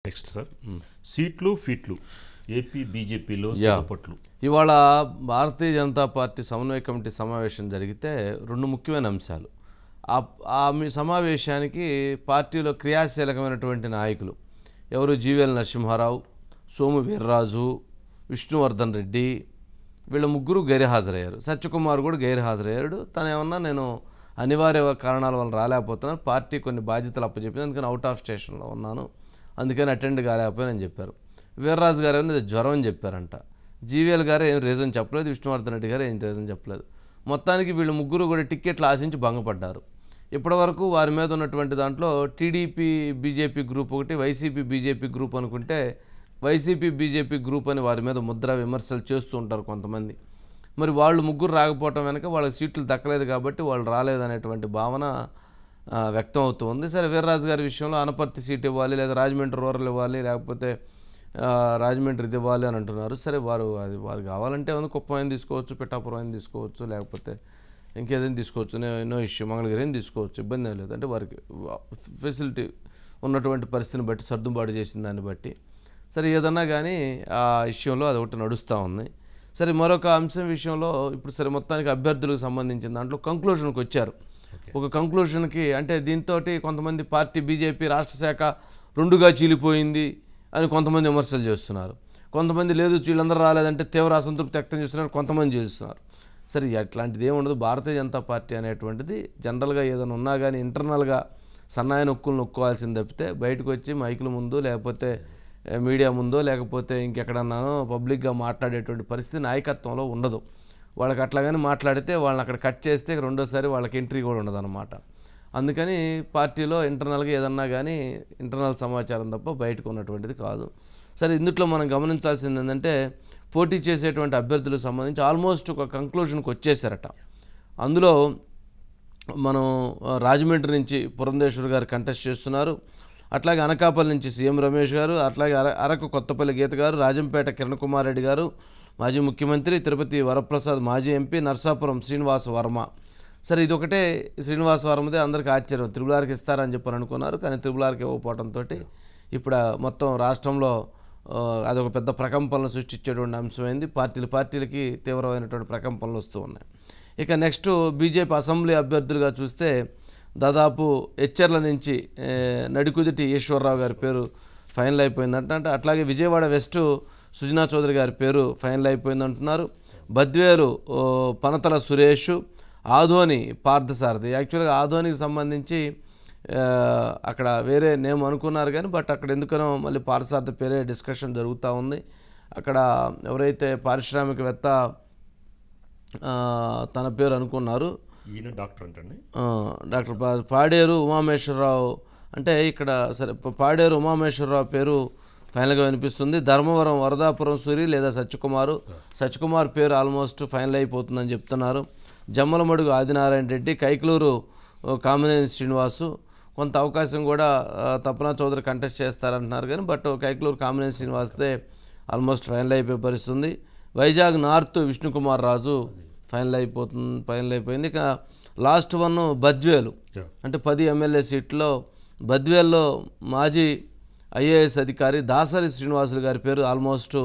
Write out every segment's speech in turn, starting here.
Next sir సీట్లు ఫీట్లు AP బీజేపీలో పట్లు ఇవాళ భారతీయ జనతా పార్టీ సమన్వయ కమిటీ సమావేశం జరిగితే రెండు ముఖ్యమైన అంశాలు. ఆ సమావేశానికి పార్టీలో క్రియాశీలకమైనటువంటి నాయకులు ఎవరు జీవీఎల్ నరసింహారావు, సోము వీర్రాజు, విష్ణువర్ధన్ రెడ్డి వీళ్ళ ముగ్గురు గైర్హాజరయ్యారు. సత్యకుమార్ కూడా గైర్హాజరయ్యాడు. తను ఏమన్నా నేను అనివార్య కారణాల వల్ల రాలేకపోతున్నాను, పార్టీ కొన్ని బాధ్యతలు అప్పచెప్పింది, అందుకని అవుట్ ఆఫ్ స్టేషన్లో ఉన్నాను, అందుకని అటెండ్ కాలేకపోయానని చెప్పారు. వీర్రాజు గారు ఏమన్నా జ్వరం అని చెప్పారంట. జీవీఎల్ గారు ఏం రీజన్ చెప్పలేదు, విష్ణువర్ధన్ రెడ్డి గారు ఏం రీజన్ చెప్పలేదు. మొత్తానికి వీళ్ళు ముగ్గురు కూడా టిక్కెట్లు ఆశించి భంగపడ్డారు. ఇప్పటివరకు వారి మీద ఉన్నటువంటి దాంట్లో టీడీపీ బీజేపీ గ్రూప్ ఒకటి, వైసీపీ బీజేపీ గ్రూప్ అనుకుంటే వైసీపీ బీజేపీ గ్రూప్ అని వారి మీద ముద్ర విమర్శలు చేస్తూ ఉంటారు కొంతమంది. మరి వాళ్ళు ముగ్గురు రాకపోవటం వెనక వాళ్ళకి సీట్లు దక్కలేదు కాబట్టి వాళ్ళు రాలేదనేటువంటి భావన వ్యక్తం అవుతుంది. సరే, వీర్రాజు గారి విషయంలో అనపర్తి సీట్ ఇవ్వాలి, లేదా రాజమండ్రి రూరల్ ఇవ్వాలి, లేకపోతే రాజమండ్రి ఇది ఇవ్వాలి అని అంటున్నారు. సరే, వారు కావాలంటే కుప్పం అయినా తీసుకోవచ్చు, పిఠాపురం అయినా తీసుకోవచ్చు, లేకపోతే ఇంకేదైనా తీసుకోవచ్చు, ఎన్నో ఇష్యూ మంగళగిరి అయినా తీసుకోవచ్చు, ఇబ్బంది ఏం లేదు. అంటే వారికి ఫెసిలిటీ ఉన్నటువంటి పరిస్థితిని బట్టి సర్దుబాటు చేసిన దాన్ని బట్టి సరే ఏదన్నా కానీ ఆ విషయంలో అది ఒకటి నడుస్తూ ఉంది. సరే, మరొక అంశం విషయంలో ఇప్పుడు సరే మొత్తానికి అభ్యర్థులకు సంబంధించిన దాంట్లో కంక్లూషన్కి వచ్చారు. ఒక కంక్లూషన్కి అంటే దీంతో కొంతమంది పార్టీ బీజేపీ రాష్ట్ర శాఖ రెండుగా చీలిపోయింది అని కొంతమంది విమర్శలు చేస్తున్నారు. కొంతమంది లేదు వీళ్ళందరూ రాలేదంటే తీవ్ర అసంతృప్తి వ్యక్తం చేస్తున్నారు, కొంతమంది చేస్తున్నారు. సరే, అట్లాంటిది ఏమి ఉండదు. భారతీయ జనతా పార్టీ అనేటువంటిది జనరల్గా ఏదైనా ఉన్నా కానీ ఇంటర్నల్గా సన్నాయి నొక్కులు నొక్కోవాల్సింది తప్పితే బయటకు వచ్చి మైకుల ముందు లేకపోతే మీడియా ముందో లేకపోతే ఇంకెక్కడన్నానో పబ్లిక్గా మాట్లాడేటువంటి పరిస్థితి నాయకత్వంలో ఉండదు. వాళ్ళకి అట్లాగని మాట్లాడితే వాళ్ళని అక్కడ కట్ చేస్తే రెండోసారి వాళ్ళకి ఎంట్రీ కూడా ఉండదు అన్నమాట. అందుకని పార్టీలో ఇంటర్నల్గా ఏదన్నా కానీ ఇంటర్నల్ సమాచారం తప్ప బయటకు ఉన్నటువంటిది కాదు. సరే, ఇందులో మనం గమనించాల్సింది ఏంటంటే పోటీ చేసేటువంటి అభ్యర్థులకు సంబంధించి ఆల్మోస్ట్ ఒక కంక్లూషన్కి వచ్చేసారట. అందులో మనం రాజమండ్రి నుంచి పురంధేశ్వర్ గారు కంటెస్ట్ చేస్తున్నారు, అట్లాగే అనకాపల్లి నుంచి సీఎం రమేష్ గారు, అట్లాగే అరకు కొత్తపల్లి గీత గారు, రాజంపేట కిరణ్ కుమార్ రెడ్డి గారు మాజీ ముఖ్యమంత్రి, తిరుపతి వరప్రసాద్ మాజీ ఎంపీ, నర్సాపురం శ్రీనివాస్ వర్మ. సరే, ఇదొకటే శ్రీనివాస్ వర్మదే అందరికీ ఆశ్చర్యం, త్రిపులార్కి ఇస్తారని చెప్పని అనుకున్నారు, కానీ త్రిపులార్కి ఇవ్వకపోవడంతో ఇప్పుడు మొత్తం రాష్ట్రంలో అదొక పెద్ద ప్రకంపనలు సృష్టించేటువంటి అంశమైంది. పార్టీలకి తీవ్రమైనటువంటి ప్రకంపనలు వస్తూ ఉన్నాయి. ఇక నెక్స్ట్ బీజేపీ అసెంబ్లీ అభ్యర్థులుగా చూస్తే దాదాపు హెచ్చర్ల నుంచి నడికుదిటి ఈశ్వరరావు గారి పేరు ఫైనల్ అయిపోయిందంట. అట్లాగే విజయవాడ వెస్ట్ సుజనా చౌదరి గారి పేరు ఫైనల్ అయిపోయిందంటున్నారు. బద్వేరు పనతల సురేష్, ఆధోని పార్థసారథి. యాక్చువల్గా ఆధోనికి సంబంధించి అక్కడ వేరే నేమ్ అనుకున్నారు కానీ బట్ అక్కడ ఎందుకనో మళ్ళీ పార్థసారథి పేరే డిస్కషన్ జరుగుతూ ఉంది. అక్కడ ఎవరైతే పారిశ్రామికవేత్త తన పేరు అనుకున్నారు, డాక్టర్ పాడేరు ఉమామేశ్వరరావు, అంటే ఇక్కడ సరే పాడేరు ఉమామేశ్వరరావు పేరు ఫైనల్గా వినిపిస్తుంది. ధర్మవరం వరదాపురం సూరి లేదా సత్యకుమార్ పేరు ఆల్మోస్ట్ ఫైనల్ అయిపోతుందని చెప్తున్నారు. జమ్మలమడుగు ఆదినారాయణ రెడ్డి, కైకలూరు కామినేని శ్రీనివాసు, కొంత అవకాశం కూడా తపనా చౌదరి కంటెస్ట్ చేస్తారంటున్నారు కానీ బట్ కైకలూరు కామినేని శ్రీనివాస్దే ఆల్మోస్ట్ ఫైనల్ అయిపోయే పరిస్థితుంది. వైజాగ్ నార్త్ విష్ణుకుమార్ రాజు ఫైనల్ అయిపోయింది. ఇక లాస్ట్ వన్ బద్వేలు, అంటే 10 ఎమ్మెల్యే సీట్లో బద్వేల్లో మాజీ ఐఏఎస్ అధికారి దాసరి శ్రీనివాసులు గారి పేరు ఆల్మోస్ట్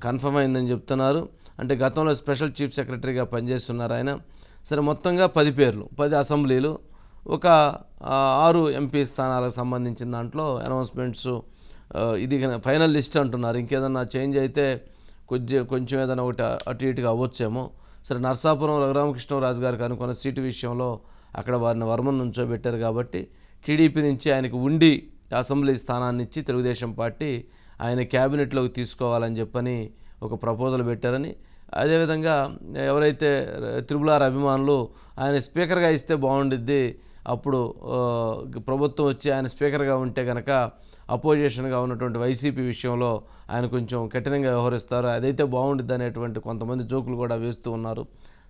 కన్ఫర్మ్ అయిందని చెప్తున్నారు. అంటే గతంలో స్పెషల్ చీఫ్ సెక్రటరీగా పనిచేస్తున్నారు ఆయన. సరే, మొత్తంగా 10 పేర్లు, 10 అసెంబ్లీలు, ఒక 6 ఎంపీ స్థానాలకు సంబంధించిన దాంట్లో అనౌన్స్మెంట్స్, ఇది ఫైనల్ లిస్ట్ అంటున్నారు. ఇంకేదన్నా చేంజ్ అయితే కొంచెం ఏదైనా ఒకటి అటు ఇటుగా అవ్వచ్చేమో. సరే, నర్సాపురం రఘురామకృష్ణరాజు గారికి అనుకున్న సీటు విషయంలో అక్కడ వారిని వర్మను నుంచోబెట్టారు కాబట్టి టీడీపీ నుంచి ఆయనకు ఉండి అసెంబ్లీ స్థానాన్ని ఇచ్చి తెలుగుదేశం పార్టీ ఆయన క్యాబినెట్లోకి తీసుకోవాలని చెప్పని ఒక ప్రపోజల్ పెట్టారని, అదేవిధంగా ఎవరైతే త్రిపులార్ అభిమానులు ఆయన స్పీకర్గా ఇస్తే బాగుండిద్ది, అప్పుడు ప్రభుత్వం వచ్చి ఆయన స్పీకర్గా ఉంటే కనుక అపోజిషన్గా ఉన్నటువంటి వైసీపీ విషయంలో ఆయన కొంచెం కఠినంగా వ్యవహరిస్తారు, అదైతే బాగుండిద్ది అనేటువంటి కొంతమంది జోకులు కూడా వేస్తూ ఉన్నారు.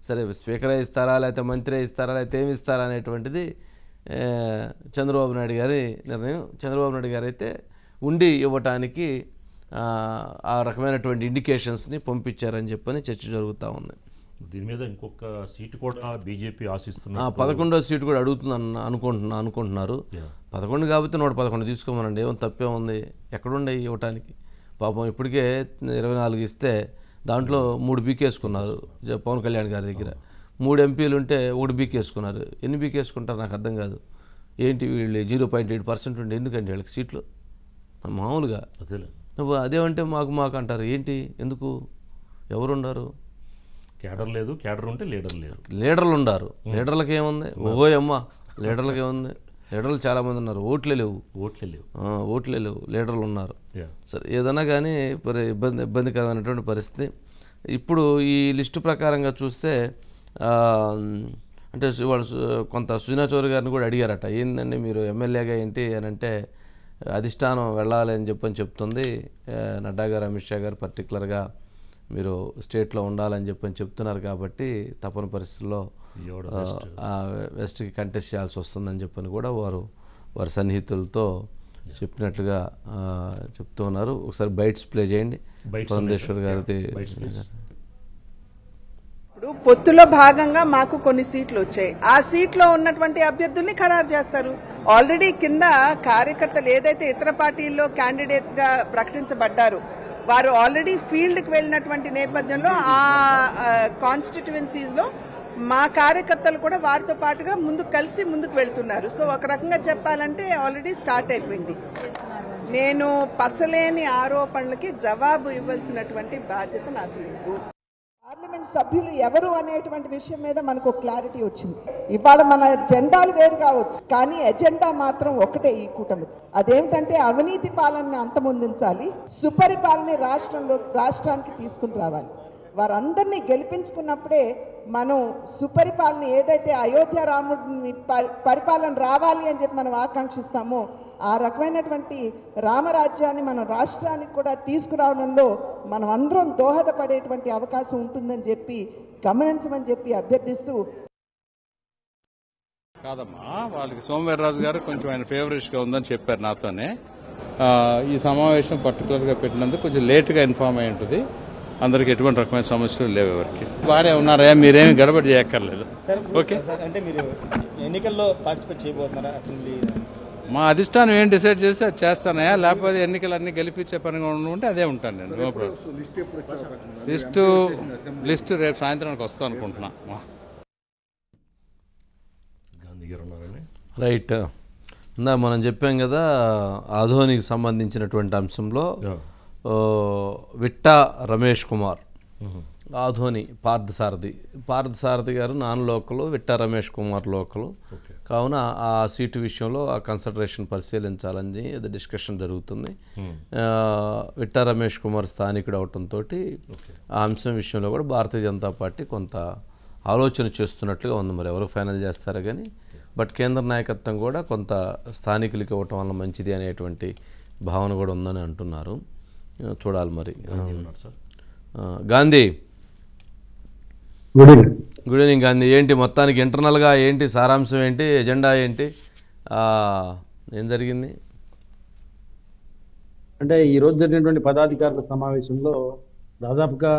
సరే, స్పీకరే ఇస్తారా లేకపోతే మంత్రి ఇస్తారా లేకపోతే ఏమి ఇస్తారా అనేటువంటిది చంద్రబాబు నాయుడు గారి నిర్ణయం. చంద్రబాబు నాయుడు గారు అయితే ఉండి ఇవ్వటానికి ఆ రకమైనటువంటి ఇండికేషన్స్ని పంపించారని చెప్పని చర్చ జరుగుతూ ఉంది. దీని మీద ఇంకొక సీటు కూడా బీజేపీ ఆశిస్తున్నా. 11వ సీటు కూడా అడుగుతుంది అనుకుంటున్నారు. 11 కాబట్టి 111 తీసుకోమనండి, ఏమో తప్పే ఉంది, ఎక్కడుండే ఇవ్వటానికి. పాపం ఇప్పటికే 24 ఇస్తే దాంట్లో 3 బీకేసుకున్నారు పవన్ కళ్యాణ్ గారి దగ్గర. 3 ఎంపీలు ఉంటే 1 బీకేసుకున్నారు. ఎన్ని బీకేసుకుంటారు నాకు అర్థం కాదు. ఏంటి వీళ్ళు 0.8% ఉండే ఎందుకంటే వీళ్ళకి సీట్లు మామూలుగా. అదేమంటే మాకు అంటారు ఏంటి, ఎందుకు, ఎవరున్నారు? క్యాడర్ లేదు, క్యాడర్ ఉంటే లీడర్ లేరు. లీడర్లు ఉన్నారు, లీడర్లకు ఏముంది? ఓయమ్మ, లీడర్లకు ఏముంది? లీడర్లు చాలామంది ఉన్నారు, ఓట్లే లేవు. లీడర్లు ఉన్నారు. సరే, ఏదైనా కానీ ఇబ్బందికరమైనటువంటి పరిస్థితి. ఇప్పుడు ఈ లిస్టు ప్రకారంగా చూస్తే అంటే వాళ్ళు కొంత సుజనా చౌదరి గారిని కూడా అడిగారట, ఏంటండి మీరు ఎమ్మెల్యేగా ఏంటి అని అంటే అధిష్టానం వెళ్ళాలి అని చెప్తుంది. నడ్డా గారు, అమిత్ షా గారు పర్టికులర్గా మీరు స్టేట్లో ఉండాలని చెప్తున్నారు కాబట్టి తప్పని పరిస్థితుల్లో వెస్ట్కి కంటెస్ట్ చేయాల్సి వస్తుందని చెప్పని కూడా వారి సన్నిహితులతో చెప్పినట్లుగా చెప్తూ ఉన్నారు. ఒకసారి బైట్స్ ప్లే చేయండి పురంధేశ్వర్ గారిది. ఇప్పుడు పొత్తులో భాగంగా మాకు కొన్ని సీట్లు వచ్చాయి. ఆ సీట్లో ఉన్నటువంటి అభ్యర్థుల్ని ఖరారు చేస్తారు. ఆల్రెడీ కింద కార్యకర్తలు ఏదైతే ఇతర పార్టీల్లో క్యాండిడేట్స్ గా ప్రకటించబడ్డారు వారు ఆల్రెడీ ఫీల్డ్ కి వెళ్ళినటువంటి నేపథ్యంలో ఆ కాన్స్టిట్యుయెన్సీస్ లో మా కార్యకర్తలు కూడా వారితో పాటుగా ముందుకు వెళ్తున్నారు. సో ఒక రకంగా చెప్పాలంటే ఆల్రెడీ స్టార్ట్ అయిపోయింది. నేను పసలేని ఆరోపణలకి జవాబు ఇవ్వాల్సినటువంటి బాధ్యత నాకు లేదు. పార్లమెంట్ సభ్యులు ఎవరు అనేటువంటి విషయం మీద మనకు క్లారిటీ వచ్చింది. ఇవాళ మన జెండాలు వేరు కావచ్చు, కానీ ఎజెండా మాత్రం ఒకటే ఈ కూటమి. అదేమిటంటే అవినీతి పాలనని అంతమొందించాలి, సుపరిపాలన రాష్ట్రానికి తీసుకుని రావాలి. వారందరినీ గెలిపించుకున్నప్పుడే మనం సుపరిపాలన ఏదైతే అయోధ్య రాముడిని పరిపాలన రావాలి అని చెప్పి మనం ఆకాంక్షిస్తామో ఆ రకమైనటువంటి రామరాజ్యాన్ని మన రాష్ట్రానికి కూడా తీసుకురావడంలో మనం అందరం దోహదపడేటువంటి అవకాశం ఉంటుందని చెప్పి గమనించమని చెప్పి అభ్యర్థిస్తూ. కాదమ్మా, వాళ్ళకి సోమవీర్రాజు గారు కొంచెం ఆయన ఫేవరెట్గా ఉందని చెప్పారు నాతోనే. ఈ సమావేశం పర్టికులర్గా పెట్టినందుకు కొంచెం లేట్గా ఇన్ఫార్మ్ అయి ఉంటుంది. అందరికి ఎటువంటి రకమైన సమస్యలు లేవు, ఎవరికి బాగానే ఉన్నారా, మీరేమి గడబడి చేయక్కర్లేదు. ఓకే, అంటే మీరు ఎన్నికల్లో పార్టిసిపేట్ చేయబోతున్నారా? అసెంబ్లీ మా అధిష్టానం ఏం డిసైడ్ చేస్తే అది చేస్తానయా, లేకపోతే ఎన్నికలన్నీ గెలిపించే పనిగా ఉంటే అదే ఉంటాను నేను. No problem. లిస్టు రేపు సాయంత్రానికి వస్తాను అనుకుంటున్నా. రైట్, మనం చెప్పాం కదా ఆధోనికి సంబంధించినటువంటి అంశంలో విట్టా రమేష్ కుమార్, ఆధోని పార్థసారథి గారు నాన్ లోకలు, విట్టా రమేష్ కుమార్ లోకలు. కావున ఆ సీటు విషయంలో ఆ కన్సిడరేషన్ పరిశీలించాలని ఏదో డిస్కషన్ జరుగుతుంది. విట్టా రమేష్ కుమార్ స్థానికుడు అవటంతో ఆ అంశం విషయంలో కూడా భారతీయ జనతా పార్టీ కొంత ఆలోచన చేస్తున్నట్లుగా ఉంది. మరి ఎవరు ఫైనల్ చేస్తారో కానీ, బట్ కేంద్ర నాయకత్వం కూడా కొంత స్థానికులకి ఇవ్వటం వల్ల మంచిది అనేటువంటి భావన కూడా ఉందని అంటున్నారు. చూడాలి మరి. Gandhi, good evening Gandhi. ఏంటి మొత్తానికి ఇంటర్నల్గా ఏంటి సారాంశం, ఏంటి ఎజెండా, ఏంటి ఏం జరిగింది? అంటే ఈరోజు జరిగినటువంటి పదాధికారుల సమావేశంలో దాదాపుగా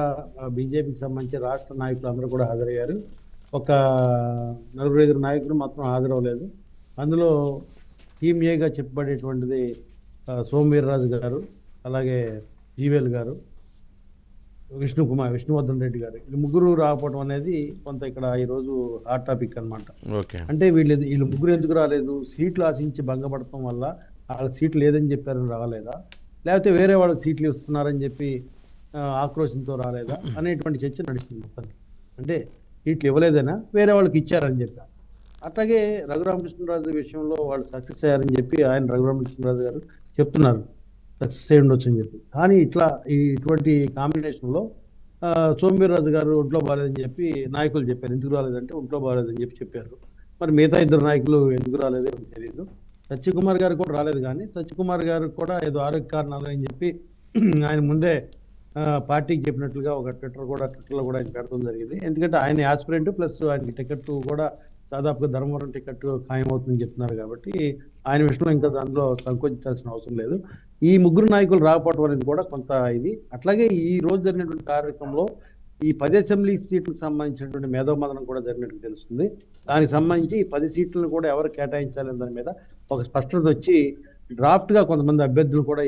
బీజేపీకి సంబంధించి రాష్ట్ర నాయకులు అందరూ కూడా హాజరయ్యారు. ఒక 4-5 నాయకులు మాత్రం హాజరవ్వలేదు. అందులో టీమ్ ఏగా చెప్పబడేటువంటిది సోమవీర్రాజు గారు, అలాగే జీవేల్ గారు, విష్ణువర్ధన్ రెడ్డి గారు. వీళ్ళు ముగ్గురు రాకపోవడం అనేది కొంత ఇక్కడ ఈరోజు హాట్ టాపిక్ అనమాట. అంటే వీళ్ళు ముగ్గురు ఎందుకు రాలేదు? సీట్లు ఆశించి భంగపడటం వల్ల వాళ్ళకి సీట్లు లేదని చెప్పారని రాలేదా, లేకపోతే వేరే వాళ్ళకి సీట్లు ఇస్తున్నారని చెప్పి ఆక్రోశంతో రాలేదా అనేటువంటి చర్చ నడుస్తుంది మొత్తానికి. అంటే సీట్లు ఇవ్వలేదైనా వేరే వాళ్ళకి ఇచ్చారని చెప్పారు. అట్లాగే రఘురామకృష్ణరాజు విషయంలో వాళ్ళు సక్సెస్ అయ్యారని చెప్పి ఆయన రఘురామకృష్ణరాజు గారు చెప్తున్నారు, సక్సెస్ అయ్యి ఉండొచ్చు అని చెప్పి. కానీ ఇటువంటి కాంబినేషన్లో సోమవీర్రాజు గారు ఒంట్లో బాగాలేదని చెప్పి నాయకులు చెప్పారు. ఎందుకు రాలేదంటే ఒంట్లో బాగాలేదని చెప్పారు. మరి మిగతా 2 నాయకులు ఎందుకు రాలేదో తెలియదు. సత్యకుమార్ గారు కూడా రాలేదు. కానీ సత్యకుమార్ గారు కూడా ఏదో ఆరోగ్య కారణాలు అని చెప్పి ఆయన ముందే పార్టీకి చెప్పినట్లుగా ఒక ట్విట్టర్లో కూడా ఆయన పెడతాం జరిగింది. ఎందుకంటే ఆయన యాస్పిరెంట్ ప్లస్ ఆయనకి టికెట్ కూడా దాదాపుగా ధర్మవరం టికెట్ ఖాయమవుతుందని చెప్తున్నారు. కాబట్టి ఆయన విషయంలో ఇంకా దానిలో సంకోచించాల్సిన అవసరం లేదు. ఈ ముగ్గురు నాయకులు రాకపోవడం అనేది కూడా కొంత ఇది. అట్లాగే ఈ రోజు జరిగినటువంటి కార్యక్రమంలో ఈ 10 అసెంబ్లీ సీట్లకు సంబంధించినటువంటి మేధోమథనం కూడా జరిగినట్టు తెలుస్తుంది. దానికి సంబంధించి ఈ 10 సీట్లను కూడా ఎవరు కేటాయించాలి దాని మీద ఒక స్పష్టత వచ్చి డ్రాఫ్ట్ గా కొంతమంది అభ్యర్థులు కూడా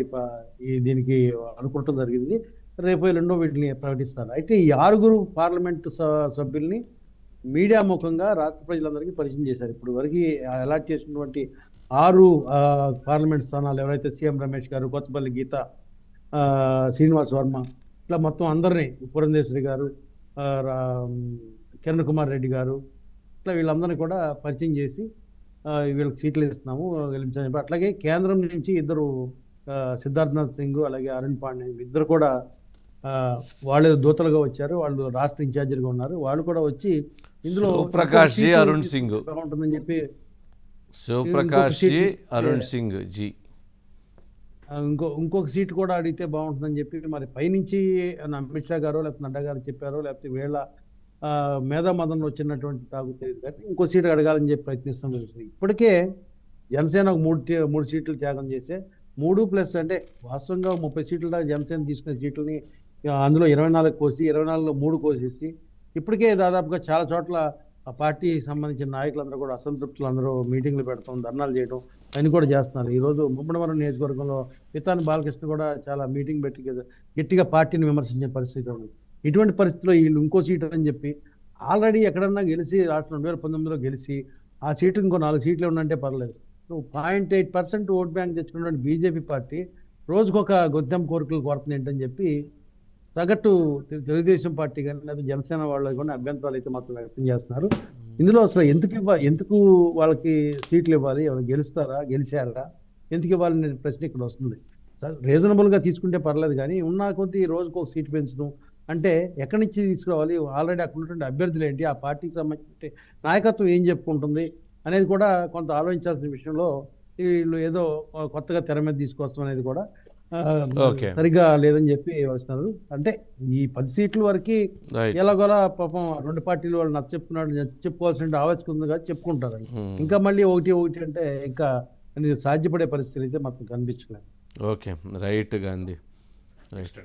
ఈ దీనికి అనుకోవటం జరిగింది. రేపు ఎల్లుండో వీటిని ప్రకటిస్తారు. అయితే ఈ 6 పార్లమెంటు సభ్యుల్ని మీడియా ముఖంగా రాష్ట్ర ప్రజలందరికీ పరిచయం చేశారు. ఇప్పుడు వరకు అలాట్ చేసినటువంటి 6 పార్లమెంట్ స్థానాలు ఎవరైతే సీఎం రమేష్ గారు, కొత్తపల్లి గీత, శ్రీనివాస్ వర్మ, ఇట్లా మొత్తం అందరినీ, పురంధేశ్వరి గారు, కిరణ్ కుమార్ రెడ్డి గారు, ఇట్లా వీళ్ళందరినీ కూడా పరిచయం చేసి వీళ్ళకి సీట్లు ఇస్తున్నాము గెలిపించని చెప్పి. అట్లాగే కేంద్రం నుంచి 2 సిద్ధార్థనాథ్ సింగ్ అలాగే అరుణ్ పాండే ఇద్దరు కూడా వాళ్ళు దూతలుగా వచ్చారు. వాళ్ళు రాష్ట్ర ఇన్ఛార్జీలుగా ఉన్నారు. వాళ్ళు కూడా వచ్చి ఇందులో శివప్రకాష్ జీ, అరుణ్ సింగ్ బాగుంటుందని చెప్పి శివప్రకాష్ జీ, అరుణ్ సింగ్ జీ ఇంకొక సీట్ కూడా అడిగితే బాగుంటుందని చెప్పి మరి పైనుంచి అమిత్ షా గారు లేకపోతే నడ్డా గారు చెప్పారో లేకపోతే వీళ్ళ మేధామదంలో వచ్చినటువంటి తాగు తెలియదు కానీ ఇంకో సీట్ అడగాలని చెప్పి ప్రయత్నిస్తాం. ఇప్పటికే జనసేన ఒక 3 సీట్లు త్యాగం చేసే 3+ అంటే వాస్తవంగా 30 సీట్ల దాకా జనసేన తీసుకునే సీట్లని అందులో 24 కోసి 24లో 3 కోసేసి ఇప్పటికే దాదాపుగా చాలా చోట్ల ఆ పార్టీ సంబంధించిన నాయకులందరూ కూడా అసంతృప్తులు అందరూ మీటింగ్లు పెడతాం, ధర్నాలు చేయడం అన్ని కూడా చేస్తున్నారు. ఈరోజు ముమ్మడివరం నియోజకవర్గంలో పితాని బాలకృష్ణ కూడా చాలా మీటింగ్ పెట్టి గట్టిగా పార్టీని విమర్శించే పరిస్థితి ఉంది. ఇటువంటి పరిస్థితిలో వీళ్ళు ఇంకో సీటు అని చెప్పి ఆల్రెడీ ఎక్కడన్నా గెలిచి రాష్ట్రం 2019లో గెలిచి ఆ సీటు ఇంకో 4 సీట్లు ఉండంటే పర్లేదు. 0.8% ఓట్ బ్యాంక్ తెచ్చుకున్నటువంటి బీజేపీ పార్టీ రోజుకొక గొద్దెం కోరికలు కోరుతుంది ఏంటని చెప్పి సగటు తెలుగుదేశం పార్టీ కానీ లేదా జనసేన వాళ్ళు కానీ అభ్యంతరాలు అయితే మాత్రం వ్యక్తం చేస్తున్నారు. ఇందులో అసలు ఎందుకు వాళ్ళకి సీట్లు ఇవ్వాలి, ఎవరు గెలుస్తారా, గెలిచారా, ఎందుకు ఇవ్వాలనే ప్రశ్న ఇక్కడ వస్తుంది. రీజనబుల్గా తీసుకుంటే పర్లేదు కానీ ఉన్న కొద్దీ రోజుకు ఒక సీటు పెంచడం అంటే ఎక్కడి నుంచి తీసుకురావాలి, ఆల్రెడీ అక్కడ ఉన్నటువంటి అభ్యర్థులు ఏంటి, ఆ పార్టీకి సంబంధించి నాయకత్వం ఏం చెప్పుకుంటుంది అనేది కూడా కొంత ఆలోచించాల్సిన విషయంలో వీళ్ళు ఏదో కొత్తగా తెర మీద తీసుకొస్తాం అనేది కూడా సరిగా లేదని చెప్పి వస్తున్నారు. అంటే ఈ 10 సీట్ల వరకు ఎలాగోలా పాపం 2 పార్టీలు వాళ్ళు చెప్పుకోవాల్సిన ఆవశ్యకత ఉంది కదా, చెప్పుకుంటారు. ఇంకా మళ్ళీ ఒకటి అంటే ఇంకా సాధ్యపడే పరిస్థితి అయితే మాత్రం కనిపించలేదు. Okay, right Gandhi.